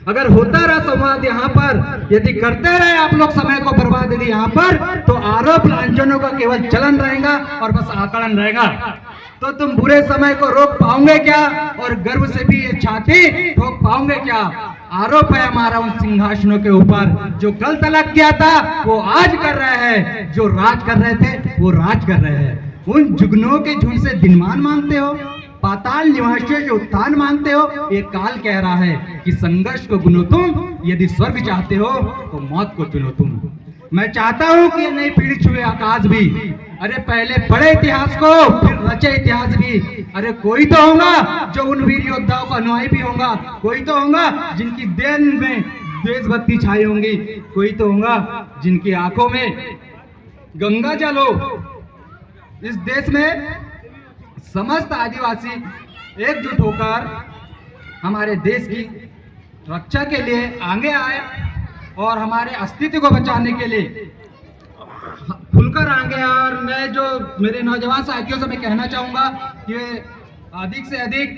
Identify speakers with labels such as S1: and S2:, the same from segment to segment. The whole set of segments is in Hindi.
S1: अगर होता रहा संवाद यहाँ पर, यदि करते रहे आप लोग समय को बर्बाद यदि यहाँ पर, तो आरोप लांछनों का केवल चलन रहेगा और बस आकलन रहेगा। तो तुम बुरे समय को रोक पाओगे क्या, और गर्व से भी ये छाती ठोक पाओगे क्या? आरोप है हमारा उन सिंहासनों के ऊपर, जो गलत लग गया था वो आज कर रहे हैं, जो राज कर रहे थे वो राज कर रहे हैं। उन जुगनों के झुंड से दिनमान मांगते हो, पाताल निवासियों से उत्थान मांगते हो। ये काल कह रहा है कि संघर्ष को गुनो तुम, यदि स्वर्ग चाहते हो तो मौत को चुनो तुम। मैं चाहता हूं कि नई पीढ़ी छुए आकाश भी, अरे पहले पढ़े इतिहास को फिर रचे इतिहास भी। अरे कोई तो होगा जो उन वीर योद्धाओं का अनुयायी भी होगा, कोई तो होगा जिनकी देन में देशभक्ति छाई होंगी, कोई तो होगा जिनकी आंखों में गंगा जल हो। इस देश में समस्त आदिवासी एकजुट होकर हमारे देश की रक्षा के लिए आगे आए और हमारे अस्तित्व को बचाने के लिए खुलकर आगे आए। और मैं जो मेरे नौजवान साथियों से मैं कहना चाहूँगा कि अधिक से अधिक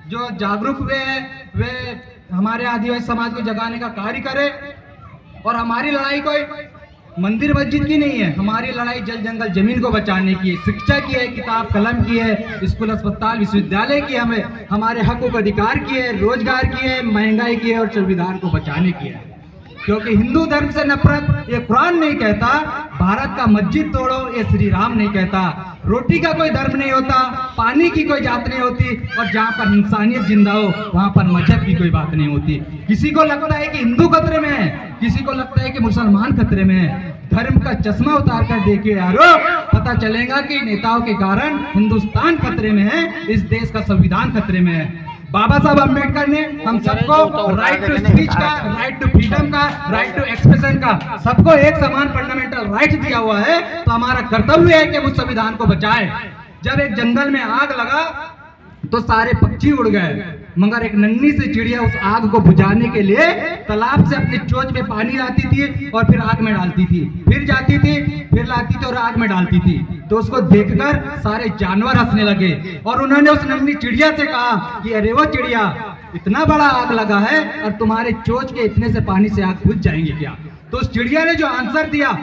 S1: जो जागरूक हुए हैं वे हमारे आदिवासी समाज को जगाने का कार्य करें। और हमारी लड़ाई कोई मंदिर मस्जिद की नहीं है, हमारी लड़ाई जल जंगल जमीन को बचाने की है, शिक्षा की है, किताब कलम की है, स्कूल अस्पताल विश्वविद्यालय की, हमें हमारे हकों का अधिकार की है, रोजगार की है, महंगाई की है और संविधान को बचाने की है। क्योंकि हिंदू धर्म से नफरत ये कुरान नहीं कहता, भारत का मस्जिद तोड़ो ये श्री राम नहीं कहता, रोटी का कोई धर्म नहीं होता, पानी की कोई जात नहीं होती, और जहाँ पर इंसानियत जिंदा हो वहाँ पर मजहब की कोई बात नहीं होती। किसी को लगता है कि हिंदू खतरे में है, किसी को लगता है कि मुसलमान खतरे में है। धर्म का चश्मा उतार कर देखिए यारो, पता चलेगा कि नेताओं के कारण हिंदुस्तान खतरे में है, इस देश का संविधान खतरे में है। बाबा साहब अम्बेडकर ने हम सबको राइट टू स्पीच का, राइट टू फ्रीडम का, राइट टू एक्सप्रेशन का, सबको एक समान फंडामेंटल राइट दिया हुआ है। तो हमारा कर्तव्य है कि उस संविधान को बचाए। जब एक जंगल में आग लगा तो सारे पक्षी उड़ गए, मगर एक नन्ही सी चिड़िया उस आग को बुझाने के लिए तालाब से अपनी चोंच में पानी लाती थी और फिर आग में डालती थी, फिर जाती थी, फिर लाती थी और आग में डालती थी। तो उसको देखकर सारे जानवर हंसने लगे और उन्होंने उस नन्ही चिड़िया से कहा कि अरे वो चिड़िया, इतना बड़ा आग लगा है और तुम्हारे चोंच के इतने से पानी से आग बुझ जाएंगी क्या? तो उस चिड़िया ने जो आंसर दिया,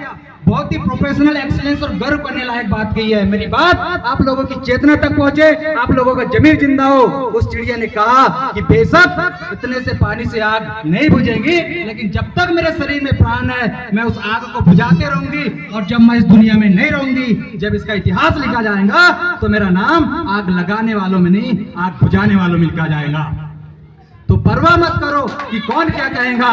S1: बहुत ही प्रोफेशनल एक्सीलेंस और गर्व करने लायक बात कही है। मेरी बात आप लोगों की चेतना तक पहुंचे, आप लोगों का जमीर जिंदा हो। उस चिड़िया ने कहा कि बेशक इतने से पानी से आग नहीं बुझेगी, लेकिन जब तक मेरे शरीर में प्राण है मैं उस आग को बुझाते रहूंगी, और जब मैं इस दुनिया में नहीं रहूंगी, जब इसका इतिहास लिखा जाएगा तो मेरा नाम आग लगाने वालों में नहीं, आग बुझाने वालों में लिखा जाएगा। तो परवाह मत करो कि कौन क्या कहेगा,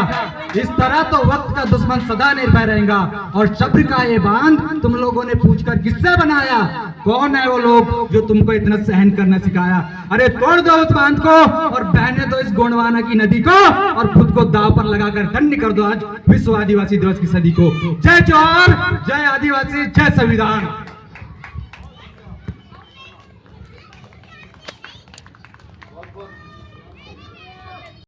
S1: इस तरह तो वक्त का दुश्मन सदा निर्भय रहेगा। और सब्र का ये बांध तुम लोगों ने पूछकर किससे बनाया? कौन है वो लोग जो तुमको इतना सहन करना सिखाया? अरे तोड़ दो उस बांध को और बहने दो इस गोंडवाना की नदी को, और खुद को दाव पर लगाकर धन्य कर दो आज विश्व आदिवासी दिवस की सदी को। जय जोहार, जय आदिवासी, जय संविधान।